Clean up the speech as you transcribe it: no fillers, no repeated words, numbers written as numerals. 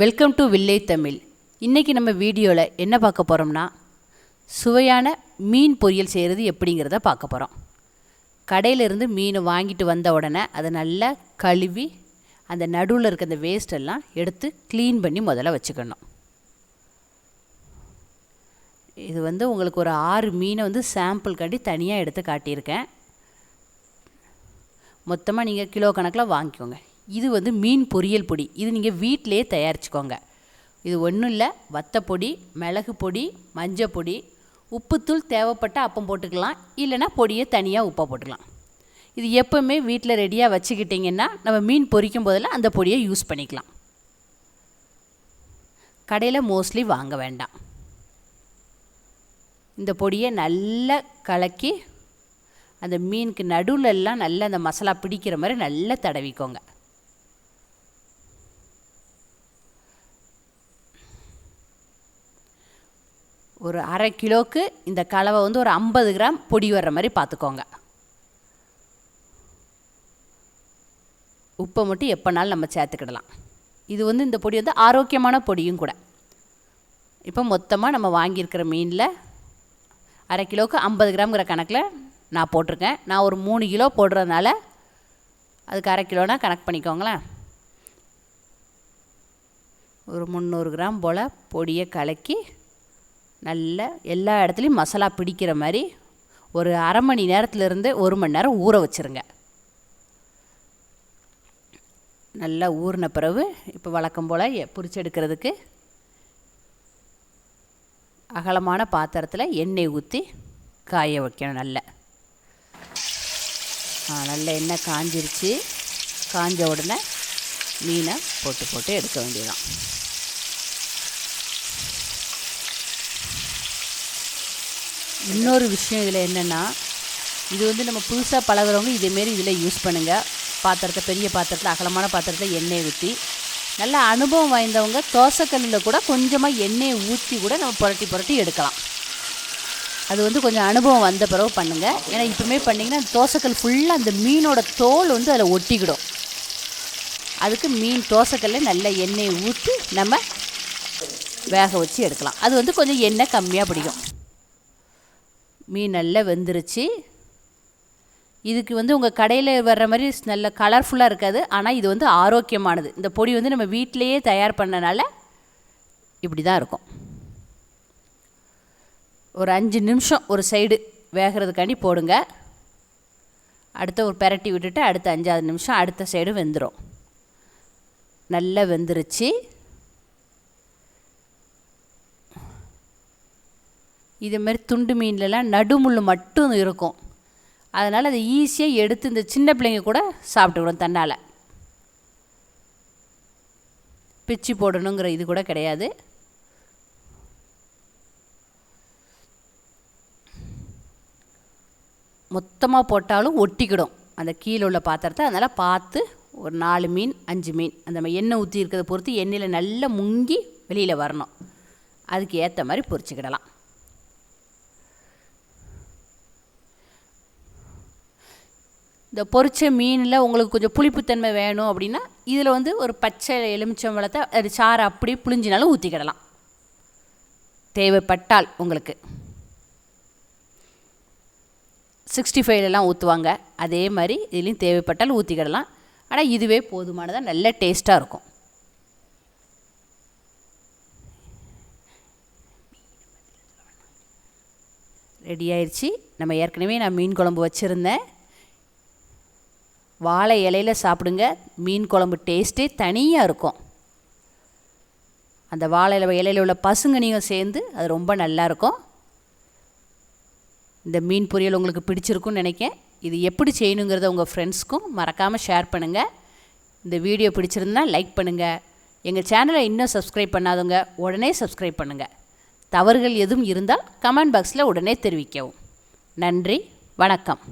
Welcome to village Tamil. இன்றைக்கி நம்ம வீடியோவில் என்ன பார்க்க போகிறோம்னா, சுவையான மீன் பொரியல் செய்கிறது எப்படிங்கிறத பார்க்க போகிறோம். கடையிலேருந்து மீன் வாங்கிட்டு வந்த உடனே அதை நல்லா கழுவி அந்த நடுவில் இருக்க அந்த வேஸ்டெல்லாம் எடுத்து க்ளீன் பண்ணி முதல்ல வச்சுக்கணும். இது உங்களுக்கு ஒரு 6 மீனை சாம்பிள்காண்டி தனியாக எடுத்து காட்டியிருக்கேன். மொத்தமாக நீங்கள் கிலோ கணக்கில் வாங்கிக்கோங்க. இது மீன் பொரியல் பொடி. இது நீங்கள் வீட்டிலே தயாரிச்சுக்கோங்க. இது ஒன்றும் இல்லை, வத்தப்பொடி, மிளகு பொடி, மஞ்சள் பொடி, உப்புத்தூள் தேவைப்பட்ட அப்பம் போட்டுக்கலாம், இல்லைனா பொடியை தனியாக உப்பை போட்டுக்கலாம். இது எப்போவுமே வீட்டில் ரெடியாக வச்சுக்கிட்டிங்கன்னா நம்ம மீன் பொரிக்கும் போதெல்லாம் அந்த பொடியை யூஸ் பண்ணிக்கலாம். கடையில் மோஸ்ட்லி வாங்க வேண்டாம். இந்த பொடியை நல்லா கலக்கி அந்த மீனுக்கு நடுவில்லாம் நல்லா அந்த மசாலா பிடிக்கிற மாதிரி நல்லா தடவிக்கோங்க. ஒரு 1/2 கிலோவுக்கு இந்த கலவை ஒரு 50 கிராம் பொடி வர்ற மாதிரி பார்த்துக்கோங்க. உப்பை மட்டும் எப்போனாலும் நம்ம சேர்த்துக்கிடலாம். இது இந்த பொடி ஆரோக்கியமான பொடியும் கூட. இப்போ மொத்தமாக நம்ம வாங்கியிருக்கிற மீனில் 1/2 கிலோவுக்கு 50 கிராம்ங்கிற கணக்கில் நான் போட்டிருக்கேன். நான் ஒரு 3 கிலோ போடுறதுனால அதுக்கு 1/2 கிலோனா கணக்கு பண்ணிக்கோங்களேன். ஒரு 300 கிராம் போல் பொடியை கலக்கி நல்லா எல்லா இடத்துலையும் மசாலா பிடிக்கிற மாதிரி ஒரு 1/2 மணி நேரத்துலேருந்து 1 மணி நேரம் ஊற வச்சுருங்க. நல்லா ஊறின பிறகு இப்போ வழக்கம் போல் பொரிச்சு எடுக்கிறதுக்கு அகலமான பாத்திரத்தில் எண்ணெய் ஊற்றி காய வைக்கணும். நல்ல எண்ணெய் காஞ்சிருச்சு. காஞ்ச உடனே மீனை போட்டு எடுக்க வேண்டியதான். இன்னொரு விஷயம் இதில் என்னென்னா, இது நம்ம புதுசாக பழகிறவங்க இதேமாரி இதில் யூஸ் பண்ணுங்கள். பாத்திரத்தை பெரிய பாத்திரத்தில் அகலமான பாத்திரத்தில் எண்ணெய் ஊற்றி, நல்ல அனுபவம் வாய்ந்தவங்க தோசைக்கல்லில் கூட கொஞ்சமாக எண்ணெயை ஊற்றி கூட நம்ம புரட்டி எடுக்கலாம். அது கொஞ்சம் அனுபவம் வந்த பிறகு பண்ணுங்கள். ஏன்னா இப்போமே பண்ணிங்கன்னா தோசைக்கல் ஃபுல்லாக அந்த மீனோட தோல் அதில் ஒட்டிக்கிடும். அதுக்கு மீன் தோசைக்கல்ல நல்ல எண்ணெயை ஊற்றி நம்ம வேக வச்சு எடுக்கலாம். அது கொஞ்சம் எண்ணெய் கம்மியாக பிடிக்கும். மீன் நல்லா வெந்துருச்சு. இதுக்கு உங்கள் கடையில் வர்ற மாதிரி நல்ல கலர்ஃபுல்லாக இருக்காது. ஆனால் இது ஆரோக்கியமானது. இந்த பொடி நம்ம வீட்டிலையே தயார் பண்ணனால இப்படி தான் இருக்கும். ஒரு 5 நிமிஷம் ஒரு சைடு வேகிறதுக்காண்டி போடுங்க. அடுத்த ஒரு பெரட்டி விட்டுட்டு அடுத்த 5-6 நிமிஷம் அடுத்த சைடு வெந்துடும். நல்லா வெந்துருச்சு. இதேமாரி துண்டு மீன்லலாம் நடுமுள் மட்டும் இருக்கும். அதனால் அதை ஈஸியாக எடுத்து இந்த சின்ன பிள்ளைங்க கூட சாப்பிட்டுக்கிடும் தன்னால். பிச்சு போடணுங்கிற இது கூட கிடையாது. மொத்தமாக போட்டாலும் ஒட்டிக்கிடும் அந்த கீழே உள்ள பாத்திரத்தை. அதனால் பார்த்து ஒரு 4 மீன் 5 மீன் அந்த எண்ணெய் ஊற்றி இருக்கிறத பொறுத்து எண்ணெயில் நல்லா முங்கி வெளியில் வரணும். அதுக்கு ஏற்ற மாதிரி பொரிச்சுக்கிடலாம். இந்த பொரிச்ச மீனில் உங்களுக்கு கொஞ்சம் புளிப்புத்தன்மை வேணும் அப்படின்னா இதில் ஒரு பச்சை எலுமிச்சம்பழத்தை அது சாறு அப்படியே புளிஞ்சினாலும் ஊற்றிக்கிடலாம் தேவைப்பட்டால். உங்களுக்கு 65லலாம் ஊற்றுவாங்க, அதே மாதிரி இதுலேயும் தேவைப்பட்டால் ஊற்றிக்கிடலாம். ஆனால் இதுவே போதுமானதாக நல்ல டேஸ்ட்டாக இருக்கும். ரெடி ஆயிடுச்சு. நம்ம ஏற்கனவே நான் மீன் குழம்பு வச்சுருந்தேன். வாழை இலையில் சாப்பிடுங்க. மீன் குழம்பு டேஸ்ட்டே தனியாக இருக்கும். அந்த வாழை இலையில் உள்ள பசுங்கனியும் சேர்ந்து அது ரொம்ப நல்லாயிருக்கும். இந்த மீன் பொரியல் உங்களுக்கு பிடிச்சிருக்குன்னு நினைக்கிறேன். இது எப்படி செய்யணுங்கிறத உங்கள் ஃப்ரெண்ட்ஸ்க்கும் மறக்காமல் ஷேர் பண்ணுங்கள். இந்த வீடியோ பிடிச்சிருந்தா லைக் பண்ணுங்கள். எங்கள் சேனலை இன்னும் சப்ஸ்கிரைப் பண்ணாதவங்க உடனே சப்ஸ்கிரைப் பண்ணுங்கள். தவறுகள் எதுவும் இருந்தால் கமெண்ட் பாக்ஸில் உடனே தெரிவிக்கவும். நன்றி, வணக்கம்.